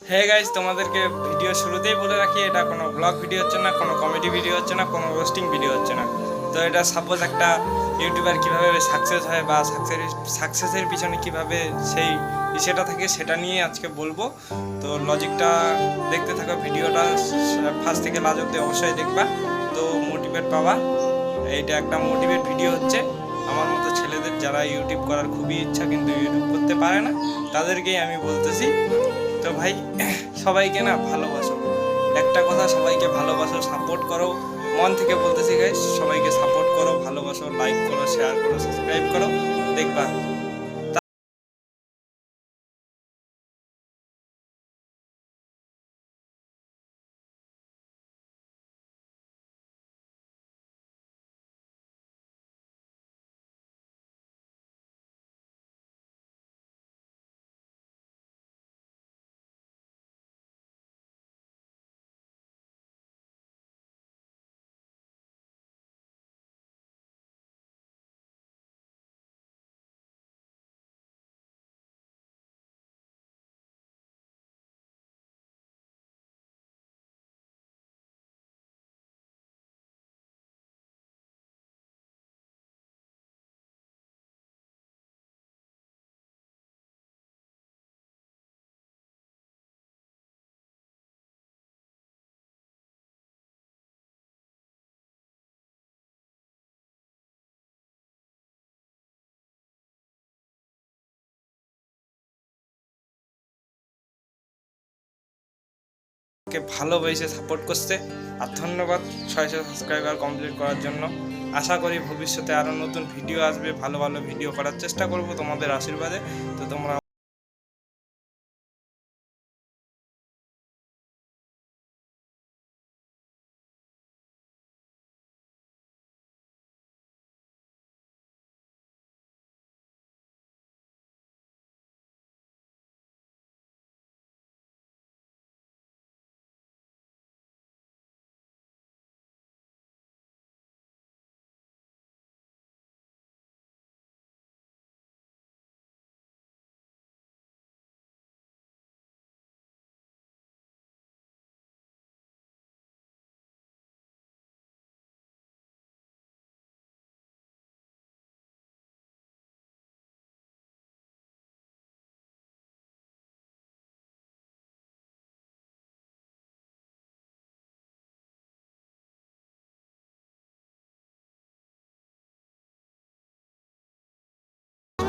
Hey guys, তোমাদেরকে video শুরুতেই বলে রাখি, এটা কোনো ব্লগ ভিডিও হচ্ছে না, কোনো কমেডি ভিডিও হচ্ছে না, কোনো রোস্টিং ভিডিও হচ্ছে না। তো এটা সাপোজ একটা ইউটিউবার কীভাবে সাকসেস হয় বা সাকসেসের পিছনে কীভাবে সেই বিষয়টা থাকে সেটা নিয়ে আজকে বলবো। তো লজিকটা দেখতে থাকো, ভিডিওটা ফার্স্ট থেকে লাস্ট অবধি অবশ্যই দেখবা, তো মোটিভেট পাবা। এইটা একটা মোটিভেট ভিডিও হচ্ছে আমার মতো ছেলেদের, যারা ইউটিউব করার খুবই ইচ্ছা কিন্তু ইউটিউব করতে পারে না, তাদেরকেই আমি বলতেছি। তো ভাই, সবাইকে না ভালোবাসো, একটা কথা, সবাইকে ভালোবাসো, সাপোর্ট করো। মন থেকে বলতেছি গাইস, সবাইকে সাপোর্ট করো, ভালোবাসো, লাইক করো, শেয়ার করো, সাবস্ক্রাইব করো, দেখবা কে ভালোবেসে সাপোর্ট করছে। আর ধন্যবাদ 600 সাবস্ক্রাইবার কমপ্লিট করার জন্য। আশা করি ভবিষ্যতে আরও নতুন ভিডিও আসবে, ভালো ভালো ভিডিও করার চেষ্টা করব তোমাদের আশীর্বাদে। তো তোমরা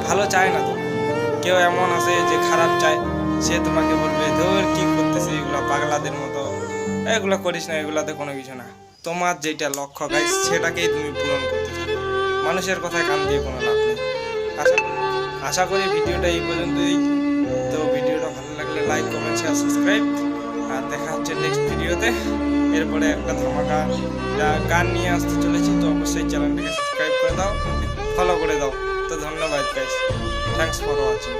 ভালো চায় না, তো কেউ এমন আছে যে খারাপ চায়, সে তোমাকে বলবে ধর কি করতেছে, এগুলো পাগলাদের মতো, এগুলো করিস না, এগুলাতে কোনো কিছু না। তোমার যেটা লক্ষ্য গাইস, সেটাকেই তুমি পূরণ করতে থাকো, মানুষের কথায় কান দিয়ে কোনো লাভ নেই। আশা আশা করি ভিডিওটা এই পর্যন্তই। তো ভিডিওটা ভালো লাগলে লাইক, কমেন্ট, শেয়ার, সাবস্ক্রাইব, আর দেখা হচ্ছে নেক্সট ভিডিওতে। এরপরে একটা ধামাকা গান নিয়ে আসতে চলেছি, তো অবশ্যই চ্যানেলটাকে সাবস্ক্রাইব করে দাও, ফলো করে দাও। তো ধন্যবাদ গাইস, থ্যাংকস ফর ওয়াচিং।